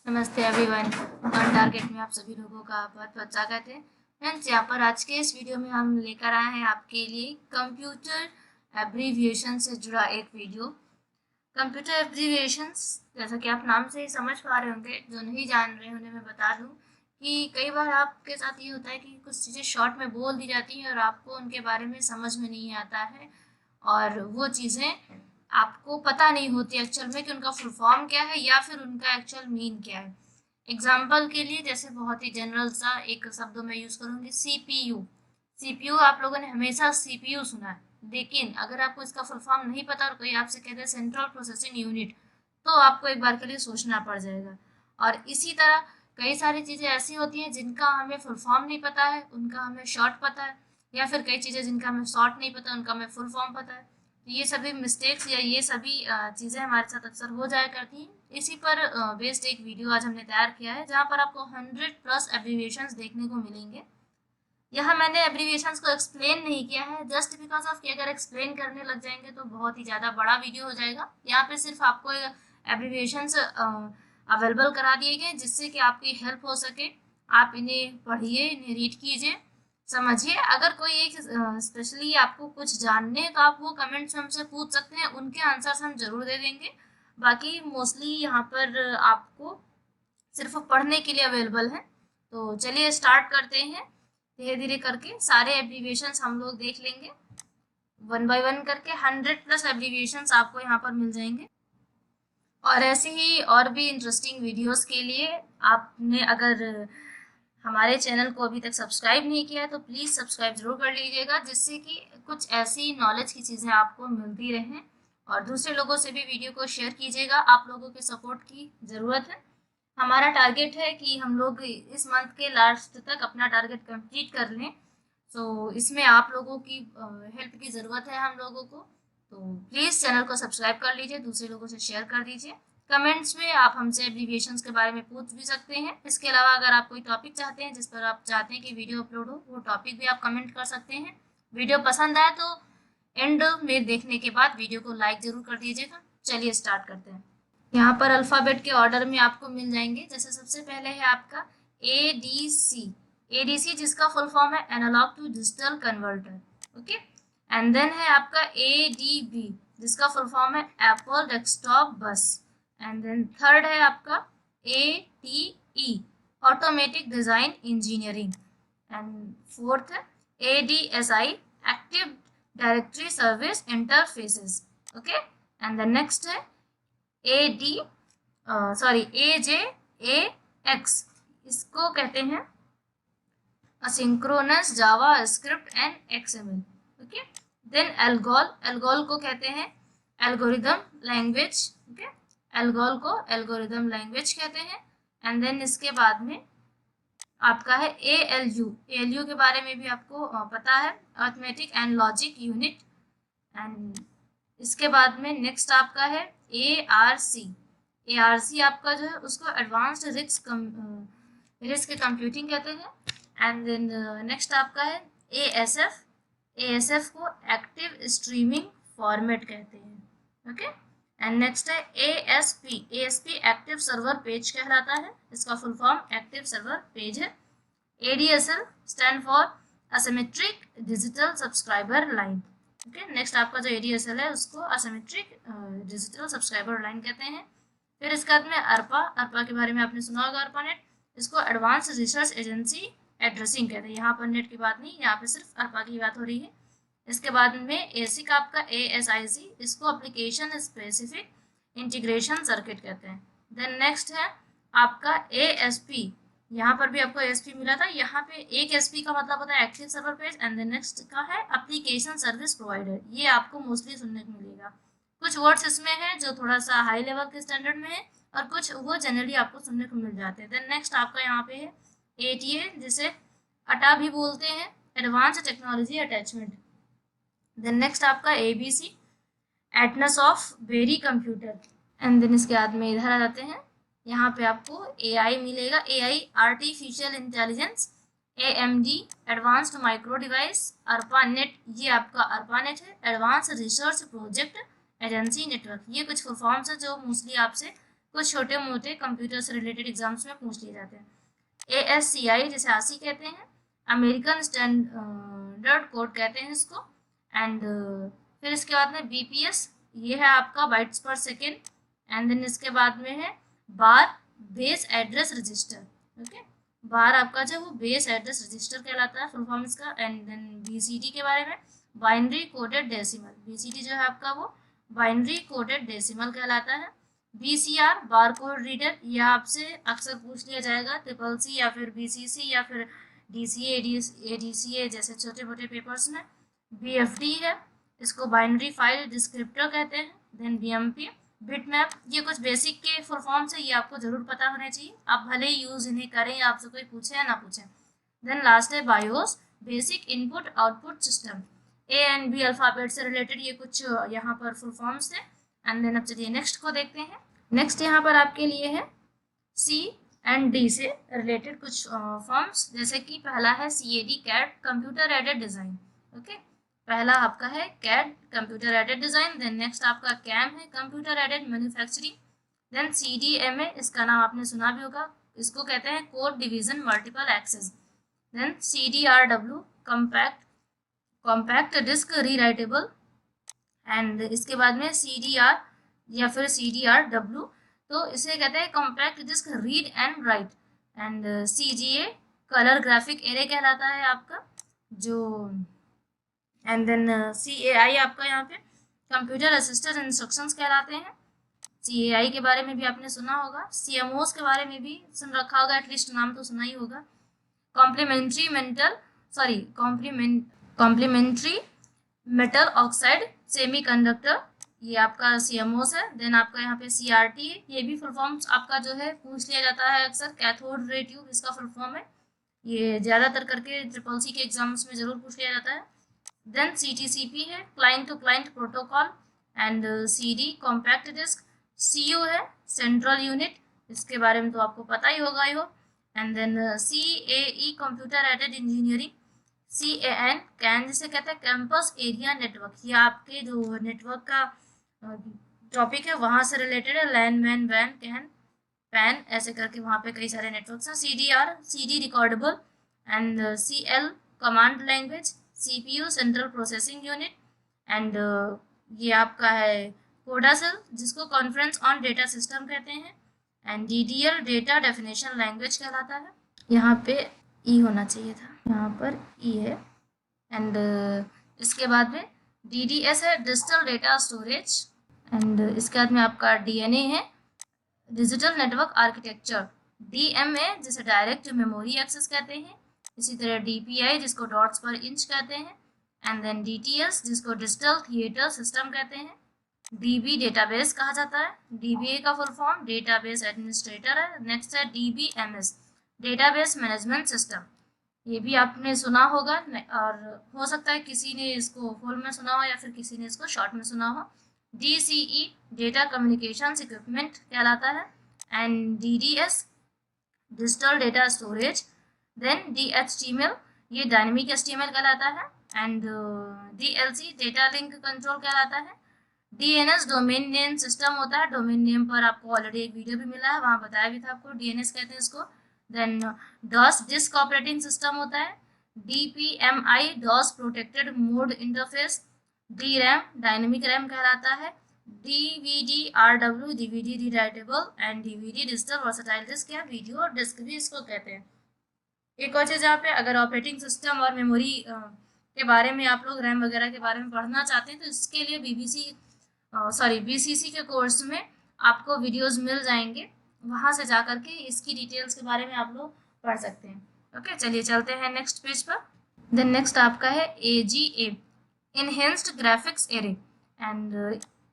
नमस्ते everyone. On target में आप सभी लोगों का बहुत बहुत स्वागत है। फ्रेंड्स, यहाँ पर आज के इस वीडियो में हम लेकर आए हैं आपके लिए कंप्यूटर एब्रीविएशन से जुड़ा एक वीडियो। कंप्यूटर एब्रीविएशंस, जैसा कि आप नाम से ही समझ पा रहे होंगे, जो नहीं जान रहे उन्हें मैं बता दूं कि कई बार आपके साथ ये होता है कि कुछ चीज़ें शॉर्ट में बोल दी जाती हैं और आपको उनके बारे में समझ में नहीं आता है, और वो चीज़ें आपको पता नहीं होती एक्चुअल में कि उनका फुल फॉर्म क्या है या फिर उनका एक्चुअल मीन क्या है। एग्जाम्पल के लिए, जैसे बहुत ही जनरल सा एक शब्दों में यूज़ करूँगी, सीपीयू। सीपीयू आप लोगों ने हमेशा सीपीयू सुना है, लेकिन अगर आपको इसका फुल फॉर्म नहीं पता और कोई आपसे कहते हैं सेंट्रल प्रोसेसिंग यूनिट, तो आपको एक बार के लिए सोचना पड़ जाएगा। और इसी तरह कई सारी चीज़ें ऐसी होती हैं जिनका हमें फुल फॉर्म नहीं पता है, उनका हमें शॉर्ट पता है, या फिर कई चीज़ें जिनका हमें शॉर्ट नहीं पता, उनका हमें फुल फॉर्म पता है। तो ये सभी मिस्टेक्स या ये सभी चीज़ें हमारे साथ अक्सर हो जाया करती हैं। इसी पर बेस्ड एक वीडियो आज हमने तैयार किया है, जहाँ पर आपको 100+ एब्रीविएशंस देखने को मिलेंगे। यहाँ मैंने एब्रीविएशंस को एक्सप्लेन नहीं किया है, जस्ट बिकॉज ऑफ कि अगर एक्सप्लेन करने लग जाएंगे तो बहुत ही ज़्यादा बड़ा वीडियो हो जाएगा। यहाँ पे सिर्फ आपको एब्रीविएशंस अवेलेबल करा दिए गए जिससे कि आपकी हेल्प हो सके। आप इन्हें पढ़िए, इन्हें रीड कीजिए, समझिए। अगर कोई एक स्पेशली आपको कुछ जानने है तो आप वो कमेंट्स में हमसे पूछ सकते हैं, उनके आंसर्स हम जरूर दे देंगे। बाकी मोस्टली यहाँ पर आपको सिर्फ पढ़ने के लिए अवेलेबल है। तो चलिए स्टार्ट करते हैं। धीरे धीरे करके सारे एब्रीविएशंस हम लोग देख लेंगे, वन बाय वन करके। 100+ एब्रीविएशंस आपको यहाँ पर मिल जाएंगे। और ऐसे ही और भी इंटरेस्टिंग वीडियोस के लिए आपने अगर हमारे चैनल को अभी तक सब्सक्राइब नहीं किया है तो प्लीज़ सब्सक्राइब जरूर कर लीजिएगा, जिससे कि कुछ ऐसी नॉलेज की चीज़ें आपको मिलती रहें। और दूसरे लोगों से भी वीडियो को शेयर कीजिएगा, आप लोगों के सपोर्ट की ज़रूरत है। हमारा टारगेट है कि हम लोग इस मंथ के लास्ट तक अपना टारगेट कंप्लीट कर लें। तो इसमें आप लोगों की हेल्प की ज़रूरत है हम लोगों को। तो प्लीज़ चैनल को सब्सक्राइब कर लीजिए, दूसरे लोगों से शेयर कर दीजिए। कमेंट्स में आप हमसे एब्रीविएशंस के बारे में पूछ भी सकते हैं। इसके अलावा अगर आप कोई टॉपिक चाहते हैं जिस पर आप चाहते हैं कि वीडियो अपलोड हो, वो टॉपिक भी आप कमेंट कर सकते हैं। वीडियो पसंद आए तो एंड में देखने के बाद वीडियो को लाइक ज़रूर कर दीजिएगा। चलिए स्टार्ट करते हैं। यहाँ पर अल्फ़ाबेट के ऑर्डर में आपको मिल जाएंगे। जैसे सबसे पहले है आपका ADC। ADC जिसका फुल फॉर्म है analog to digital converter, okay. And then है आपका ADB जिसका फुल फॉर्म है Apple desktop bus. And then third है आपका ADE automatic design engineering. And fourth है ADSI active directory service interfaces, okay. And then next है AJAX, इसको कहते हैं asynchronous JavaScript and XML, okay. Then ALGOL को कहते हैं एल्गोरिदम लैंग्वेज, ओके। एल्गोल को एल्गोरिदम लैंग्वेज कहते हैं। एंड देन इसके बाद में आपका है ALU के बारे में भी आपको पता है, arithmetic and logic unit. And इसके बाद में नेक्स्ट आपका है ARC आपका जो है उसको एडवांस्ड रिस्क कंप्यूटिंग कहते हैं। एंड देन नेक्स्ट आपका है ASF को एक्टिव स्ट्रीमिंग फॉर्मेट कहते हैं, ओके। एंड नेक्स्ट है ASP एक्टिव सर्वर पेज कहलाता है, इसका full form active server page है। ADSL stand for asymmetric digital subscriber line, okay. Next आपका जो ADSL है उसको असिमेट्रिक डिजिटल सब्सक्राइबर लाइन कहते हैं। फिर इसके बाद में अर्पा के बारे में आपने सुना होगा, ARPANET, इसको एडवांस रिसर्च एजेंसी एड्रेसिंग कहते हैं। यहाँ पर नेट की बात नहीं, यहाँ पे सिर्फ अर्पा की बात हो रही है। इसके बाद में ASIC आपका ASIC, इसको एप्लीकेशन स्पेसिफिक इंटीग्रेशन सर्किट कहते हैं। देन नेक्स्ट है आपका ASP, यहाँ पर भी आपको ASP मिला था। यहाँ पे एक SP का मतलब होता है active server page. And then next का है एप्लीकेशन सर्विस प्रोवाइडर, ये आपको मोस्टली सुनने को मिलेगा। कुछ वर्ड्स इसमें हैं जो थोड़ा सा हाई लेवल के स्टैंडर्ड में है और कुछ वो जनरली आपको सुनने को मिल जाते हैं। देन नेक्स्ट आपका यहाँ पे है ATA, जिसे अटा भी बोलते हैं, advance technology attachment. Then next आपका ABC, एटनस of very computer. And then इसके बाद में इधर आ जाते हैं, यहाँ पे आपको AI मिलेगा, AI artificial intelligence. AMD advanced micro device. ARPANET, ये आपका ARPANET है, advance research project agency network. ये कुछ फुल फॉर्म्स है जो मोस्टली आपसे कुछ छोटे मोटे कंप्यूटर से रिलेटेड एग्जाम्स में पूछ लिए जाते हैं। ASCII जैसे आसी कहते हैं, अमेरिकन स्टैंडर्ड कोड कहते हैं इसको। एंड फिर इसके बाद में BPS, ये है आपका बाइट्स पर सेकेंड। एंड देन इसके बाद में है बार बेस एड्रेस रजिस्टर। ओके, बार आपका जो वो बेस एड्रेस रजिस्टर कहलाता है, फुल फॉर्म इसका। एंड देन BCD के बारे में बाइनरी कोडेड डेसिमल, BCD जो है आपका वो बाइनरी कोडेड डेसिमल कहलाता है। BCR बार कोड रीडर, ये आपसे अक्सर पूछ लिया जाएगा, CCC या फिर BCC या फिर DCA ADCA जैसे छोटे मोटे पेपर्स में। BFD है, इसको बाइनरी फाइल डिस्क्रिप्टर कहते हैं। देन BMP बिटमैप, ये कुछ बेसिक के फुल फॉर्म से, ये आपको जरूर पता होने चाहिए, आप भले ही यूज इन्हें करें या आपसे कोई पूछे या ना पूछे। देन लास्ट है BIOS, basic input output system, A and B alphabet से रिलेटेड ये कुछ यहाँ पर फुल फॉर्म्स थे। एंड देन अब चलिए नेक्स्ट को देखते हैं। नेक्स्ट यहाँ पर आपके लिए है C एंड D से रिलेटेड कुछ फॉर्म्स, जैसे कि पहला है CAD CAD computer aided design. Okay, पहला आपका है CAD computer aided design. Then next आपका CAM है computer aided manufacturing. Then CDMA, इसका नाम आपने सुना भी होगा, इसको कहते हैं code division multiple access. Then CDRW compact disc rewritable. And इसके बाद में CDR या फिर CDRW, तो इसे कहते हैं compact disc read and write. And CGA colour graphic array कहलाता है आपका जो। एंड देन CAI आपका यहाँ पे कंप्यूटर असिस्टेड इंस्ट्रक्शंस कहलाते हैं। CAI के बारे में भी आपने सुना होगा, CMOs के बारे में भी सुन रखा होगा, एटलीस्ट नाम तो सुना ही होगा। कॉम्प्लीमेंट्री मेटल ऑक्साइड सेमीकंडक्टर, ये आपका CMOs है। देन आपका यहाँ पे CRT है, ये भी फुल फॉर्म्स आपका जो है पूछ लिया जाता है अक्सर, कैथोड रे ट्यूब इसका फुल फॉर्म है, ये ज़्यादातर करके CCC के एग्जाम्स में ज़रूर पूछ लिया जाता है। देन CTCP है client to client protocol. And CD compact disc. CU है सेंट्रल यूनिट, इसके बारे में तो आपको पता ही होगा ही हो। And then CAE computer aided engineering. CAN जिसे कहते हैं कैंपस एरिया नेटवर्क, ये आपके जो नेटवर्क का टॉपिक है वहाँ से रिलेटेड है, लैन मैन वैन कैन पैन ऐसे करके वहाँ पे कई सारे नेटवर्क्स हैं। CDR CD recordable. And CL command language. CPU central processing unit. And ये आपका है कोडासेल, जिसको कॉन्फ्रेंस ऑन डेटा सिस्टम कहते हैं। And DDL data definition language कहलाता है, यहाँ पे E होना चाहिए था, यहाँ पर E है। एंड इसके बाद में DDS है डिजिटल डेटा स्टोरेज। एंड इसके बाद में आपका DNA है डिजिटल नेटवर्क आर्किटेक्चर। DMA जिसे डायरेक्ट मेमोरी एक्सेस कहते हैं। इसी तरह DPI जिसको डॉट्स पर इंच कहते हैं। एंड देन DTS जिसको डिजिटल थिएटर सिस्टम कहते हैं। DB डेटाबेस कहा जाता है, DBA का फुल फॉर्म डेटाबेस एडमिनिस्ट्रेटर है। नेक्स्ट है DBMS डेटाबेस मैनेजमेंट सिस्टम, ये भी आपने सुना होगा और हो सकता है किसी ने इसको फुल में सुना हो या फिर किसी ने इसको शॉर्ट में सुना हो। DCE डेटा कम्युनिकेशन इक्विपमेंट कहलाता है। And DDS digital data storage. Then DHTML ये डायनेमिक HTML कहलाता है। And DLC data link control कहलाता है। DNS डोमेन नेम सिस्टम होता है, डोमेन नेम पर आपको ऑलरेडी एक वीडियो भी मिला है, वहाँ बताया भी था आपको, DNS कहते हैं इसको। Then DOS disk operating system होता है। DPMI DOS protected mode interface. DRAM dynamic RAM कहलाता है। DVD-RW DVD rewritable. And DVD digital versatile disc या वीडियो डिस्क भी इसको कहते हैं। एक और चीज़ यहाँ पे, अगर ऑपरेटिंग सिस्टम और मेमोरी के बारे में आप लोग रैम वगैरह के बारे में पढ़ना चाहते हैं तो इसके लिए BCC के कोर्स में आपको वीडियोस मिल जाएंगे, वहाँ से जा करके इसकी डिटेल्स के बारे में आप लोग पढ़ सकते हैं। ओके, चलिए चलते हैं नेक्स्ट पेज पर। देन नेक्स्ट आपका है AGA enhanced graphics array. And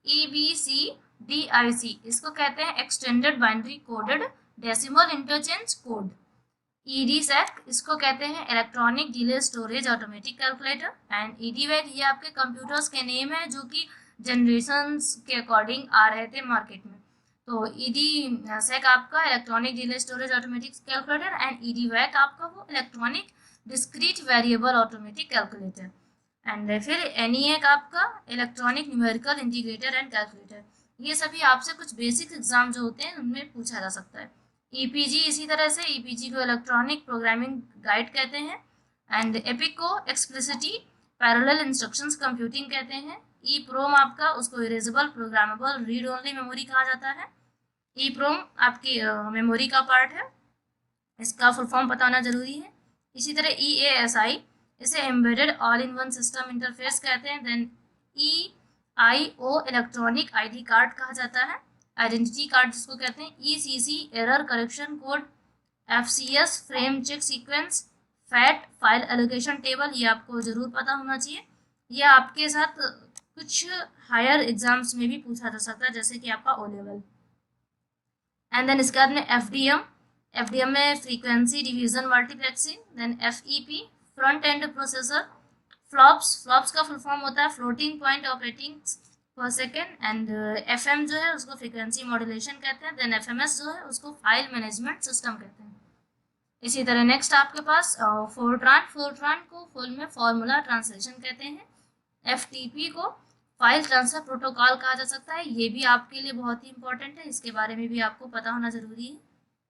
EBCDIC इसको कहते हैं extended binary coded decimal interchange code. EDSAC इसको कहते हैं electronic delay storage automatic calculator. And EDVAC ये आपके कंप्यूटर्स के नेम है जो कि जनरेशंस के अकॉर्डिंग आ रहे थे मार्केट में। तो EDSAC आपका electronic delay storage automatic calculator. And EDVAC आपका वो electronic discrete variable automatic calculator. And फिर NEAC आपका electronic numerical integrator and calculator. ये सभी आपसे कुछ बेसिक एग्जाम जो होते हैं उनमें पूछा जा सकता है। ईपीजी इसी तरह से, ईपीजी को इलेक्ट्रॉनिक प्रोग्रामिंग गाइड कहते हैं, एंड एपिक को एक्सप्लिसिटी पैरेलल इंस्ट्रक्शंस कंप्यूटिंग कहते हैं। ई प्रोम आपका उसको erasable programmable read only memory कहा जाता है। ई प्रोम आपकी मेमोरी का पार्ट है, इसका फुल फॉर्म पता होना जरूरी है। इसी तरह ई ए एस आई, इसे embedded all in one system interface कहते हैं। Then E I O electronic ID card कहा जाता है, आइडेंटिटी कार्ड जिसको कहते हैं। E C C error correction code, F C S frame check sequence, FAT file allocation table, ये आपको जरूर पता होना चाहिए। ये आपके साथ कुछ हायर एग्जाम्स में भी पूछा जा सकता है, जैसे कि आपका ओ लेवल। एंड देन इसके बाद में एफ डी एम में frequency division multiplexing. Then F E P front end processor. FLOPS का फुल फॉर्म होता है floating point operating per second. And F M जो है उसको फ्रीक्वेंसी मॉड्यूलेशन कहते हैं। देन एफ एम एस जो है उसको फाइल मैनेजमेंट सिस्टम कहते हैं। इसी तरह नेक्स्ट आपके पास फोर्ट्रान को फुल में फॉर्मूला ट्रांसलेशन कहते हैं। एफ टी पी को फाइल ट्रांसफर प्रोटोकॉल कहा जा सकता है, ये भी आपके लिए बहुत ही इंपॉर्टेंट है, इसके बारे में भी आपको पता होना जरूरी है।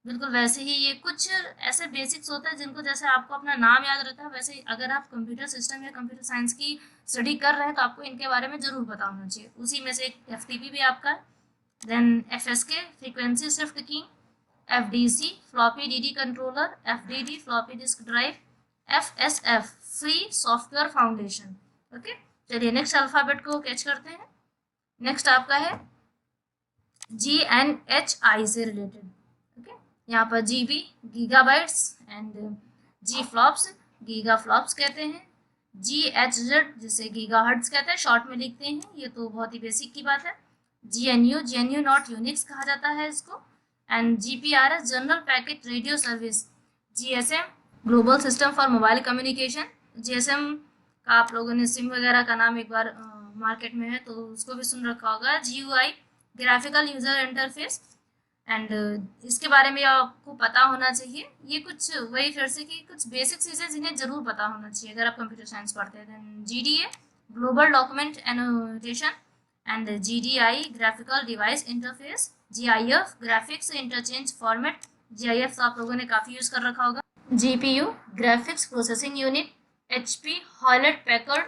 बिल्कुल वैसे ही ये कुछ ऐसे बेसिक्स होते हैं जिनको जैसे आपको अपना नाम याद रहता है, वैसे ही अगर आप कंप्यूटर सिस्टम या कंप्यूटर साइंस की स्टडी कर रहे हैं तो आपको इनके बारे में जरूर पता होना चाहिए। उसी में से एक एफ टी पी भी आपका है। Then F S K frequency shift keying, F D C floppy D D controller, F D D floppy disk drive, F S F free software foundation. Okay, चलिए नेक्स्ट अल्फाबेट को catch करते हैं। Next आपका है G N H I से related. Okay, यहाँ पर G B gigabytes and G FLOPS giga FLOPS कहते हैं। जी एच जेड जिसे गीगा हर्ट्ज कहते हैं, शॉर्ट में लिखते हैं, ये तो बहुत ही बेसिक की बात है। G N U not Unix कहा जाता है इसको। And G P R S general packet radio service. G S M global system for mobile communication. G S M का आप लोगों ने सिम वगैरह का नाम एक बार मार्केट में है तो उसको भी सुन रखा होगा। G U I graphical user interface, and इसके बारे में आपको पता होना चाहिए। ये कुछ वही फिर से कि कुछ बेसिक चीज़ें जिन्हें जरूर पता होना चाहिए अगर आप कंप्यूटर साइंस पढ़ते हैं। Then G D A global document annotation, and G D I graphical device interface. G I F graphics interchange format, G I F आप लोगों ने काफ़ी यूज़ कर रखा होगा। G P U graphics processing unit. H P Hewlett Packard,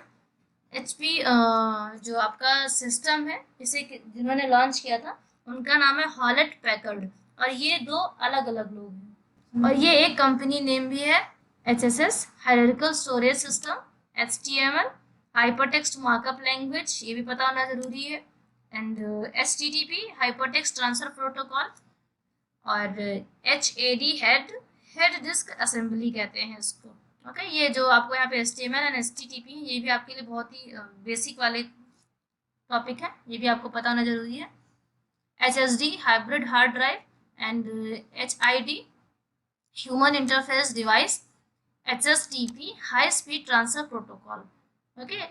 H P जो आपका system है इसे जिन्होंने लॉन्च किया था उनका नाम है हॉलेट पैकर्ड, और ये दो अलग अलग लोग हैं। और ये एक कंपनी नेम भी है, H S S hierarchical storage system, H T M L hypertext markup language, ये भी पता होना जरूरी है। And H T T P hypertext transfer protocol, और H A D head disk assembly कहते हैं इसको। ओके, ये जो आपको यहाँ पे HTML एंड HTTP ये भी आपके लिए बहुत ही बेसिक वाले टॉपिक है, ये भी आपको पता होना जरूरी है। HSD hybrid hard drive, and HID human interface device, HSTP high speed transfer protocol. Okay,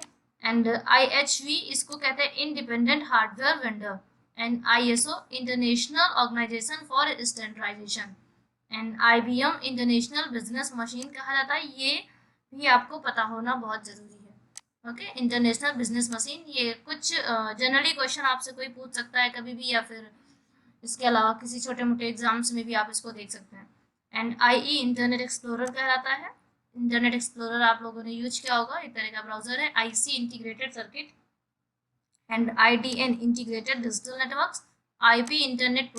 and IHV इसको कहते हैं independent hardware vendor, and ISO international organisation for standardisation, and IBM international business machine कहा जाता है, ये भी आपको पता होना बहुत ज़रूरी है। ओके, इंटरनेशनल बिजनेस मशीन, ये कुछ जनरली क्वेश्चन आपसे कोई पूछ सकता है कभी भी, या फिर इसके अलावा किसी छोटे मोटे एग्जाम्स में भी आप इसको देख सकते हैं। एंड IE इंटरनेट एक्सप्लोरर कहलाता है। इंटरनेट एक्सप्लोरर आप लोगों ने यूज किया होगा, एक तरह का ब्राउजर है। IC integrated circuit, and IDN integrated digital networks. IP internet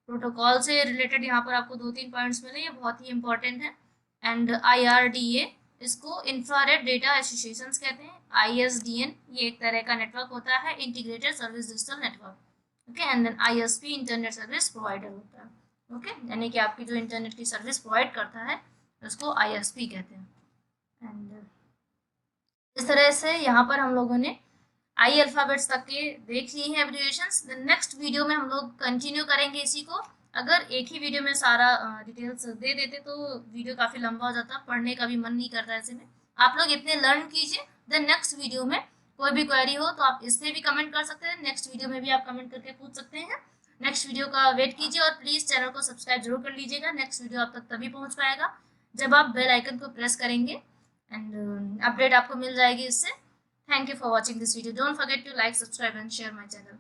protocol से रिलेटेड यहाँ पर आपको 2-3 पॉइंट्स मिले, ये बहुत ही इंपॉर्टेंट है। एंड IRDA इसको इंफ्रारेड डेटा एसोसिएशंस कहते हैं। ISDN ये एक तरह का नेटवर्क होता है, integrated service digital network. Okay, and then ISP internet service provider होता है। ओके, यानी कि आपकी जो इंटरनेट की सर्विस प्रोवाइड करता है उसको ISP कहते हैं। एंड इस तरह से यहाँ पर हम लोगों ने आई अल्फ़ाबेट्स तक के देख लिए हैं एब्रिविएशंस। नेक्स्ट वीडियो में हम लोग कंटिन्यू करेंगे इसी को। अगर एक ही वीडियो में सारा डिटेल्स दे देते तो वीडियो काफ़ी लंबा हो जाता, पढ़ने का भी मन नहीं करता ऐसे में। आप लोग इतने लर्न कीजिए, देन नेक्स्ट वीडियो में कोई भी क्वेरी हो तो आप इसमें भी कमेंट कर सकते हैं, नेक्स्ट वीडियो में भी आप कमेंट करके पूछ सकते हैं। नेक्स्ट वीडियो का वेट कीजिए और प्लीज़ चैनल को सब्सक्राइब जरूर कर लीजिएगा। नेक्स्ट वीडियो आप तक तभी पहुँच पाएगा जब आप बेल आइकन को प्रेस करेंगे, एंड अपडेट आपको मिल जाएगी इससे। Thank you for watching this video. Don't forget to like, subscribe and share my channel.